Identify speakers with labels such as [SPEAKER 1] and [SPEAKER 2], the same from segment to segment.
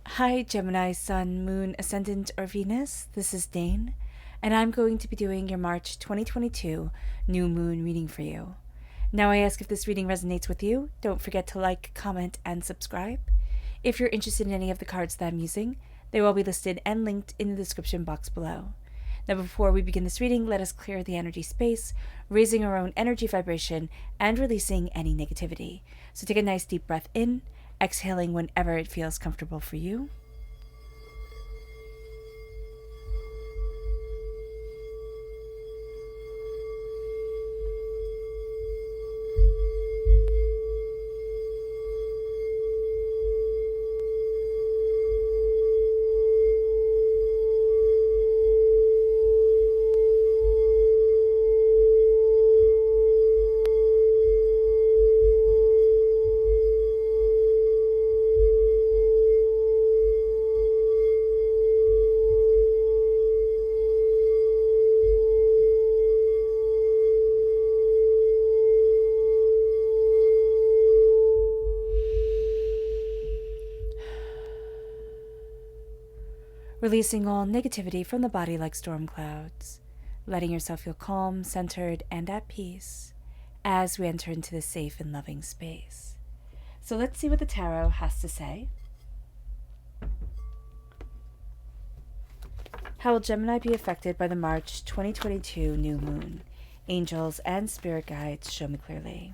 [SPEAKER 1] Hi, Gemini, Sun, Moon, Ascendant, or Venus. This is Dane, and I'm going to be doing your March 2022 new moon reading for you. Now, I ask if this reading resonates with you. Don't forget to like, comment, and subscribe. If you're interested in any of the cards that I'm using, they will be listed and linked in the description box below. Now, before we begin this reading, let us clear the energy space, raising our own energy vibration and releasing any negativity. So take a nice deep breath in, exhaling whenever it feels comfortable for you. Releasing all negativity from the body like storm clouds, letting yourself feel calm, centered, and at peace as we enter into this safe and loving space. So let's see what the tarot has to say. How will Gemini be affected by the March 2022 new moon? Angels and spirit guides, show me clearly.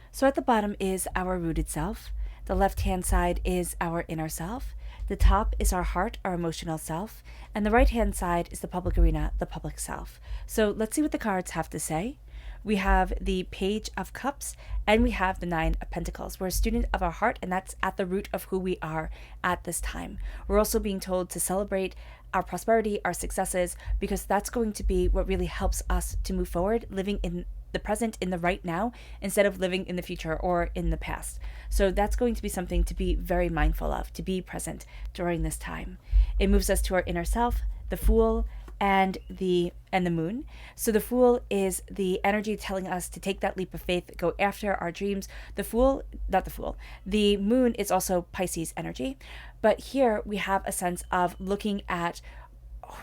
[SPEAKER 1] So at the bottom is our rooted self. The left-hand side is our inner self. The top is our heart, our emotional self. And the right-hand side is the public arena, the public self. So let's see what the cards have to say. We have the Page of Cups and we have the Nine of Pentacles. We're a student of our heart, and that's at the root of who we are at this time. We're also being told to celebrate our prosperity, our successes, because that's going to be what really helps us to move forward, living in the present, in the right now, instead of living in the future or in the past. So that's going to be something to be very mindful of, to be present during this time. It moves us to our inner self, the Fool, and the moon. So the Fool is the energy telling us to take that leap of faith, go after our dreams. The moon is also Pisces energy. But here we have a sense of looking at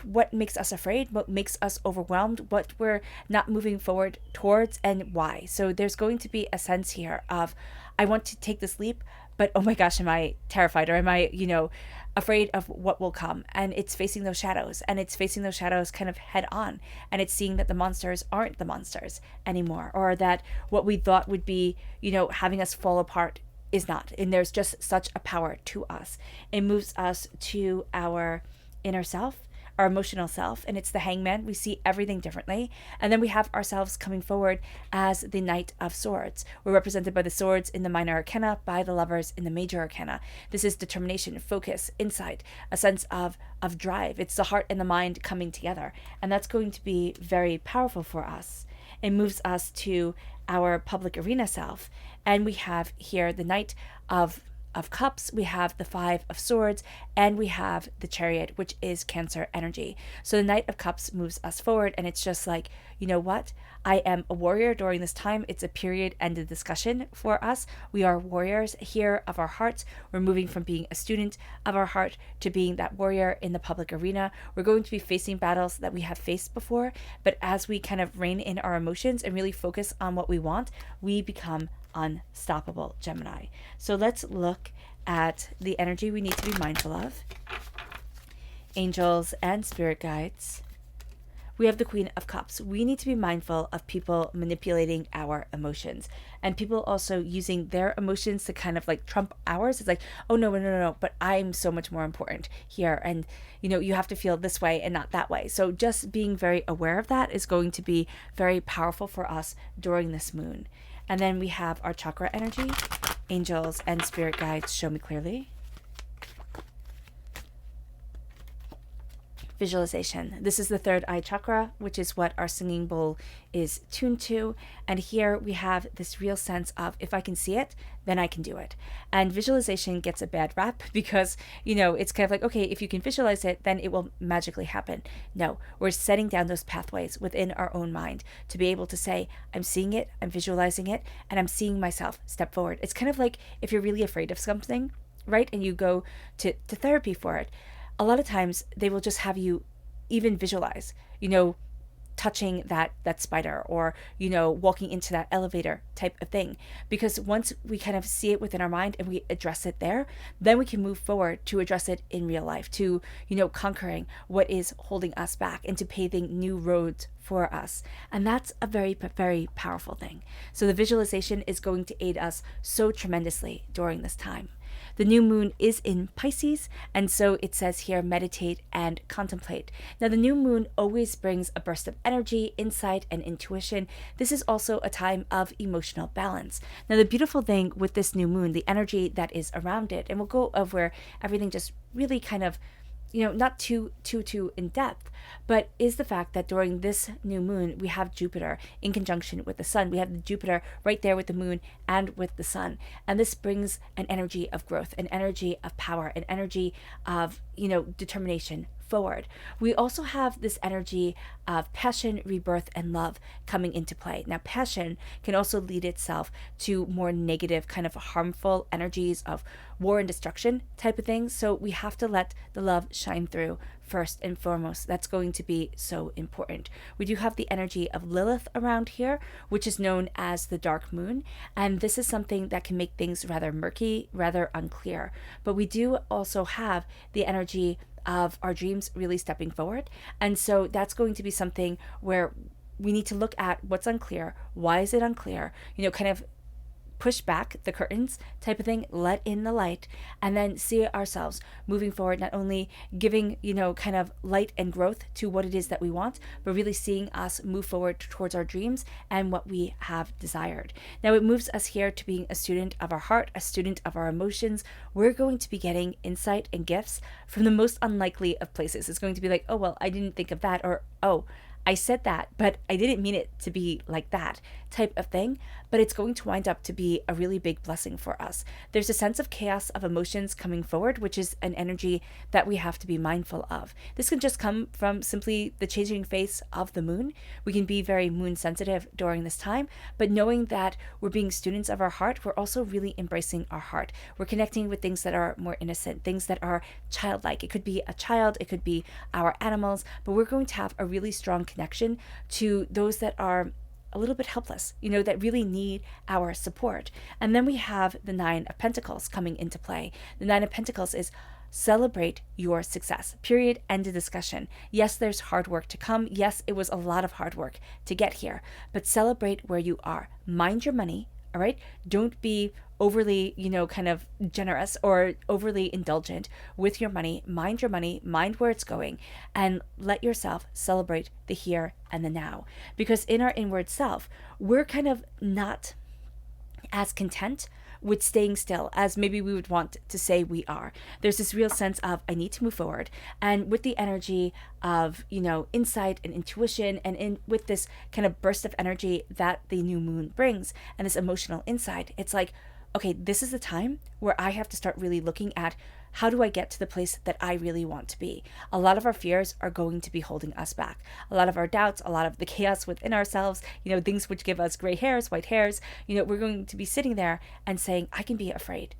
[SPEAKER 1] what makes us afraid, what makes us overwhelmed, what we're not moving forward towards, and why. So there's going to be a sense here of, I want to take this leap, but oh my gosh, am I terrified, or am I, afraid of what will come? And it's facing those shadows, and it's facing those shadows kind of head on, and it's seeing that the monsters aren't the monsters anymore, or that what we thought would be, having us fall apart is not. And there's just such a power to us. It moves us to our inner self, our emotional self, and it's the Hangman. We see everything differently. And then we have ourselves coming forward as the Knight of Swords. We're represented by the swords in the minor arcana, by the lovers in the major arcana. This is determination, focus, insight, a sense of drive. It's the heart and the mind coming together, and that's going to be very powerful for us. It moves us to our public arena self, and we have here the Knight of Cups, we have the Five of Swords, and we have the Chariot, which is Cancer energy. So the Knight of Cups moves us forward, and it's just like, you know what? I am a warrior during this time. It's a period-ended discussion for us. We are warriors here of our hearts. We're moving from being a student of our heart to being that warrior in the public arena. We're going to be facing battles that we have faced before, but as we kind of rein in our emotions and really focus on what we want, we become unstoppable, Gemini. So let's look at the energy we need to be mindful of. Angels and spirit guides. We have the Queen of Cups. We need to be mindful of people manipulating our emotions, and people also using their emotions to kind of like trump ours. It's like, oh no, but I'm so much more important here, and you have to feel this way and not that way. So just being very aware of that is going to be very powerful for us during this moon. And then we have our chakra energy. Angels and spirit guides, show me clearly. Visualization. This is the third eye chakra, which is what our singing bowl is tuned to. And here we have this real sense of, if I can see it, then I can do it. And visualization gets a bad rap because, it's kind of like, okay, if you can visualize it, then it will magically happen. No, we're setting down those pathways within our own mind to be able to say, I'm seeing it, I'm visualizing it, and I'm seeing myself step forward. It's kind of like if you're really afraid of something, right? And you go to therapy for it. A lot of times they will just have you even visualize, touching that spider, or, walking into that elevator type of thing. Because once we kind of see it within our mind and we address it there, then we can move forward to address it in real life, to, conquering what is holding us back and to paving new roads for us. And that's a very, very powerful thing. So the visualization is going to aid us so tremendously during this time. The new moon is in Pisces, and so it says here, meditate and contemplate. Now, the new moon always brings a burst of energy, insight, and intuition. This is also a time of emotional balance. Now, the beautiful thing with this new moon, the energy that is around it, and we'll go over everything just really kind of not too in depth, but is the fact that during this new moon, we have Jupiter in conjunction with the sun. We have the Jupiter right there with the moon and with the sun. And this brings an energy of growth, an energy of power, an energy of, determination forward. We also have this energy of passion, rebirth, and love coming into play. Now, passion can also lead itself to more negative, kind of harmful energies of war and destruction type of things. So we have to let the love shine through first and foremost. That's going to be so important. We do have the energy of Lilith around here, which is known as the dark moon. And this is something that can make things rather murky, rather unclear. But we do also have the energy of our dreams really stepping forward. And so that's going to be something where we need to look at what's unclear. Why is it unclear? Kind of push back the curtains type of thing, let in the light, and then see ourselves moving forward, not only giving, kind of light and growth to what it is that we want, but really seeing us move forward towards our dreams and what we have desired. Now, it moves us here to being a student of our heart, a student of our emotions. We're going to be getting insight and gifts from the most unlikely of places. It's going to be like, oh, well, I didn't think of that, or, oh, I said that, but I didn't mean it to be like that type of thing. But it's going to wind up to be a really big blessing for us. There's a sense of chaos of emotions coming forward, which is an energy that we have to be mindful of. This can just come from simply the changing face of the moon. We can be very moon sensitive during this time, but knowing that we're being students of our heart, we're also really embracing our heart. We're connecting with things that are more innocent, things that are childlike. It could be a child, it could be our animals, but we're going to have a really strong connection to those that are a little bit helpless, that really need our support. And then we have the Nine of Pentacles coming into play. The Nine of Pentacles is celebrate your success, period, end of discussion. Yes, there's hard work to come. Yes, it was a lot of hard work to get here, but celebrate where you are. Mind your money, all right? Don't be overly, kind of generous or overly indulgent with your money. Mind your money, mind where it's going, and let yourself celebrate the here and the now. Because in our inward self, we're kind of not as content with staying still as maybe we would want to say we are. There's this real sense of, I need to move forward. And with the energy of, insight and intuition, and with this kind of burst of energy that the new moon brings and this emotional insight, it's like, okay, this is the time where I have to start really looking at, how do I get to the place that I really want to be? A lot of our fears are going to be holding us back. A lot of our doubts, a lot of the chaos within ourselves, things which give us gray hairs, white hairs, we're going to be sitting there and saying, I can be afraid,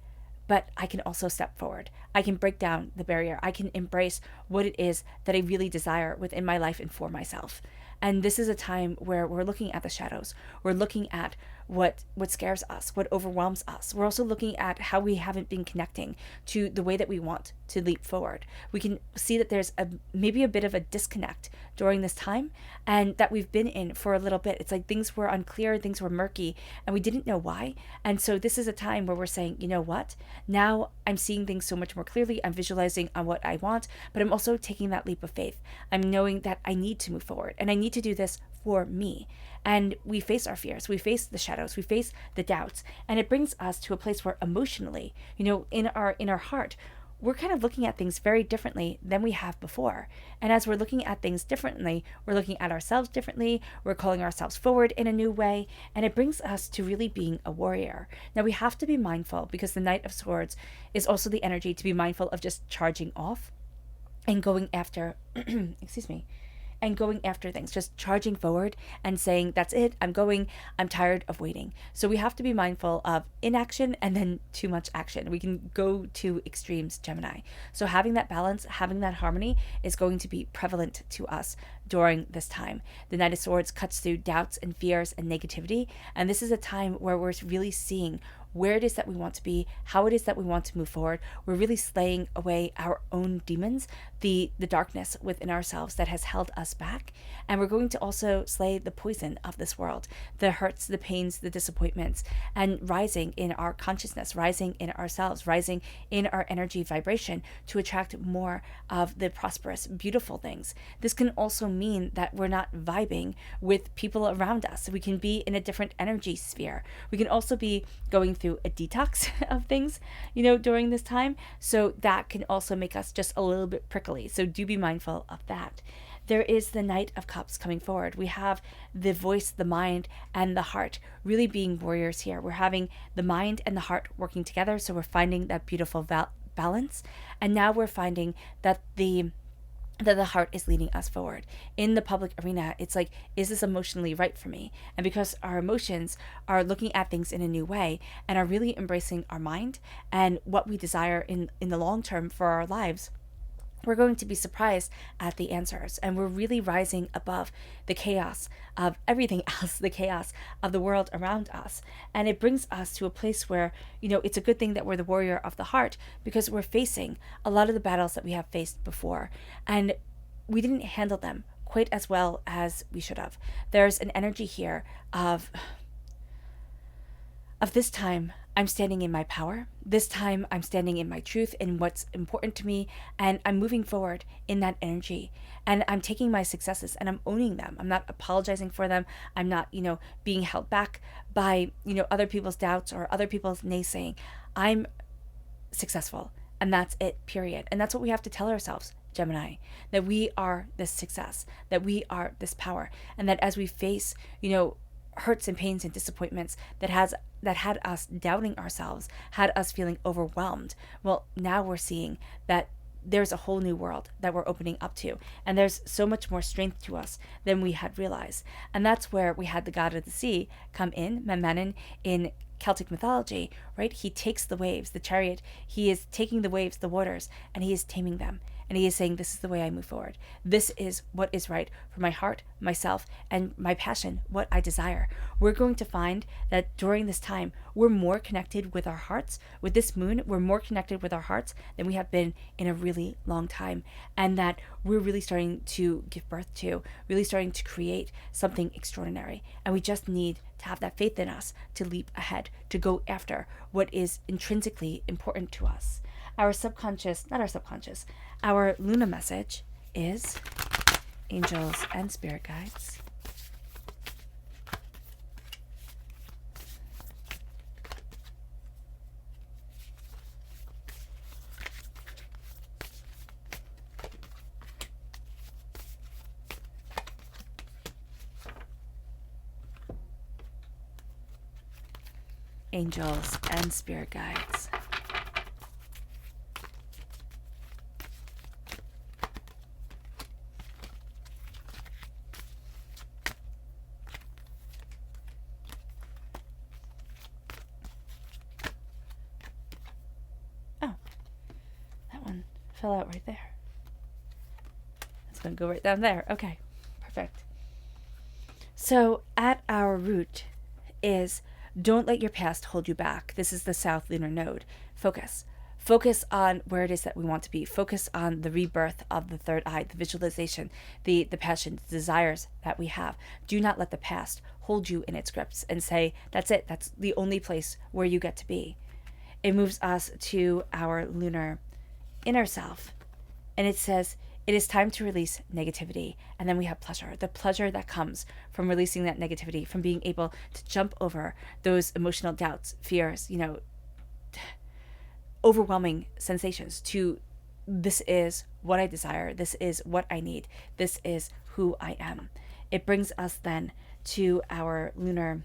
[SPEAKER 1] but I can also step forward. I can break down the barrier. I can embrace what it is that I really desire within my life and for myself. And this is a time where we're looking at the shadows. We're looking at what scares us, what overwhelms us. We're also looking at how we haven't been connecting to the way that we want to leap forward. We can see that there's maybe a bit of a disconnect during this time, and that we've been in for a little bit. It's like things were unclear, things were murky, and we didn't know why. And so this is a time where we're saying, you know what? Now I'm seeing things so much more clearly. I'm visualizing on what I want, but I'm also taking that leap of faith. I'm knowing that I need to move forward, and I need to do this for me. And we face our fears, we face the shadows, we face the doubts, and it brings us to a place where emotionally, in our heart, we're kind of looking at things very differently than we have before. And as we're looking at things differently, we're looking at ourselves differently, we're calling ourselves forward in a new way, and it brings us to really being a warrior. Now, we have to be mindful, because the Knight of Swords is also the energy to be mindful of just charging off and going after, excuse me, and going after things, just charging forward and saying, that's it, I'm going, I'm tired of waiting. So we have to be mindful of inaction and then too much action. We can go to extremes, Gemini. So having that balance, having that harmony is going to be prevalent to us during this time. The Knight of Swords cuts through doubts and fears and negativity. And this is a time where we're really seeing where it is that we want to be, how it is that we want to move forward. We're really slaying away our own demons, the darkness within ourselves that has held us back. And we're going to also slay the poison of this world, the hurts, the pains, the disappointments, and rising in our consciousness, rising in ourselves, rising in our energy vibration to attract more of the prosperous, beautiful things. This can also mean that we're not vibing with people around us. We can be in a different energy sphere. We can also be going through a detox of things, during this time. So that can also make us just a little bit prickly. So do be mindful of that. There is the Knight of Cups coming forward. We have the voice, the mind, and the heart really being warriors here. We're having the mind and the heart working together. So we're finding that beautiful balance. And now we're finding that the heart is leading us forward. In the public arena, it's like, is this emotionally right for me? And because our emotions are looking at things in a new way and are really embracing our mind and what we desire in the long term for our lives, we're going to be surprised at the answers. And we're really rising above the chaos of everything else, the chaos of the world around us. And it brings us to a place where, it's a good thing that we're the warrior of the heart, because we're facing a lot of the battles that we have faced before. And we didn't handle them quite as well as we should have. There's an energy here of this time I'm standing in my power. This time I'm standing in my truth, in what's important to me, and I'm moving forward in that energy. And I'm taking my successes and I'm owning them. I'm not apologizing for them. I'm not, being held back by, other people's doubts or other people's naysaying. I'm successful, and that's it, period. And that's what we have to tell ourselves, Gemini, that we are this success, that we are this power, and that as we face, hurts and pains and disappointments that had us doubting ourselves, had us feeling overwhelmed. Well, now we're seeing that there's a whole new world that we're opening up to, and there's so much more strength to us than we had realized. And that's where we had the god of the sea come in, Manmanan, in Celtic mythology, right? He takes the waves, the chariot, he is taking the waves, the waters, and he is taming them. And he is saying, this is the way I move forward. This is what is right for my heart, myself, and my passion, what I desire. We're going to find that during this time, we're more connected with our hearts. With this moon, we're more connected with our hearts than we have been in a really long time. And that we're really starting to give birth to, really starting to create something extraordinary. And we just need to have that faith in us to leap ahead, to go after what is intrinsically important to us. Our Luna message is angels and spirit guides. Angels and spirit guides. Fell out right there. It's going to go right down there. Okay, perfect. So at our root is, don't let your past hold you back. This is the South Lunar Node. Focus. Focus on where it is that we want to be. Focus on the rebirth of the third eye, the visualization, the passion, the desires that we have. Do not let the past hold you in its grips and say, that's it. That's the only place where you get to be. It moves us to our lunar inner self, and it says it is time to release negativity. And then we have pleasure, the pleasure that comes from releasing that negativity, from being able to jump over those emotional doubts, fears, overwhelming sensations to this is what I desire, this is what I need, this is who I am. It brings us then to our lunar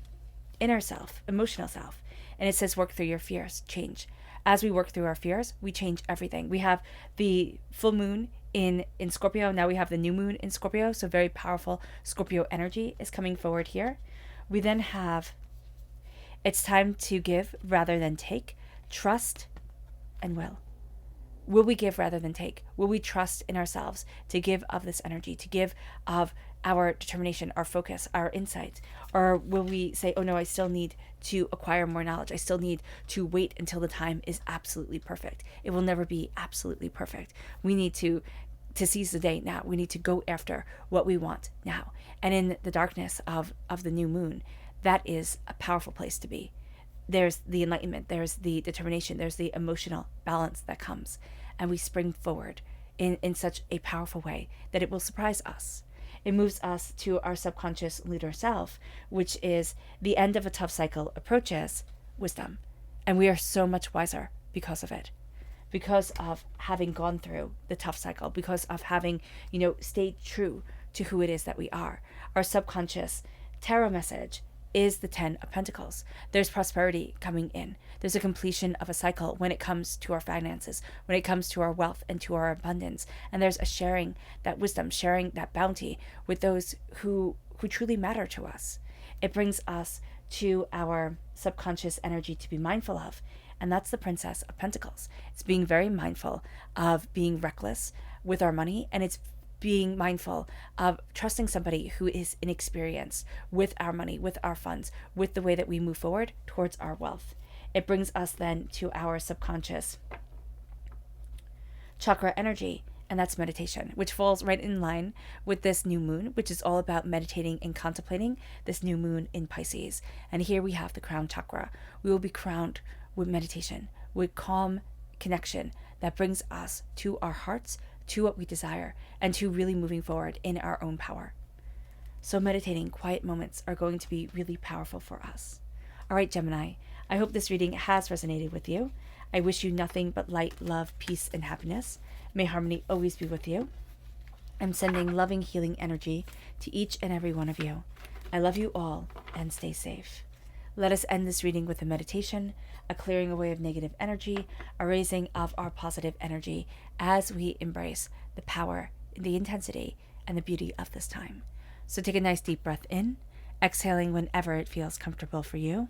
[SPEAKER 1] inner self, emotional self. And it says, work through your fears, change. As we work through our fears, we change everything. We have the full moon in Scorpio. Now we have the new moon in Scorpio. So very powerful Scorpio energy is coming forward here. We then have, it's time to give rather than take, trust and will. Will we give rather than take? Will we trust in ourselves to give of this energy, to give of our determination, our focus, our insight? Or will we say, oh no, I still need to acquire more knowledge. I still need to wait until the time is absolutely perfect. It will never be absolutely perfect. We need to seize the day now. We need to go after what we want now. And in the darkness of the new moon, that is a powerful place to be. There's the enlightenment, there's the determination, there's the emotional balance that comes. And we spring forward in such a powerful way that it will surprise us. It moves us to our subconscious lunar self, which is the end of a tough cycle approaches wisdom. And we are so much wiser because of it. Because of having gone through the tough cycle, because of having, stayed true to who it is that we are. Our subconscious tarot message is the 10 of Pentacles. There's prosperity coming in. There's a completion of a cycle when it comes to our finances, when it comes to our wealth and to our abundance. And there's a sharing that wisdom, sharing that bounty with those who truly matter to us. It brings us to our subconscious energy to be mindful of. And that's the Princess of Pentacles. It's being very mindful of being reckless with our money, and it's being mindful of trusting somebody who is inexperienced with our money, with our funds, with the way that we move forward towards our wealth. It brings us then to our subconscious chakra energy, and that's meditation, which falls right in line with this new moon, which is all about meditating and contemplating this new moon in Pisces. And here we have the crown chakra. We will be crowned with meditation, with calm connection that brings us to our hearts, to what we desire, and to really moving forward in our own power. So meditating, quiet moments are going to be really powerful for us. All right, Gemini, I hope this reading has resonated with you. I wish you nothing but light, love, peace, and happiness. May harmony always be with you. I'm sending loving, healing energy to each and every one of you. I love you all, and stay safe. Let us end this reading with a meditation, a clearing away of negative energy, a raising of our positive energy as we embrace the power, the intensity, and the beauty of this time. So take a nice deep breath in, exhaling whenever it feels comfortable for you.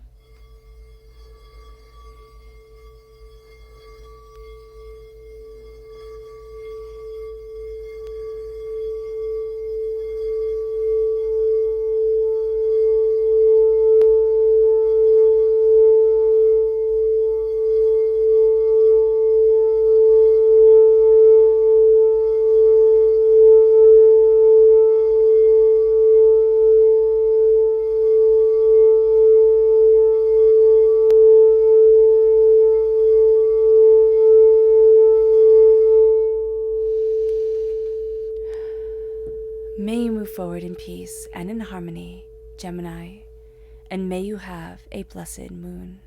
[SPEAKER 1] May you move forward in peace and in harmony, Gemini, and may you have a blessed moon.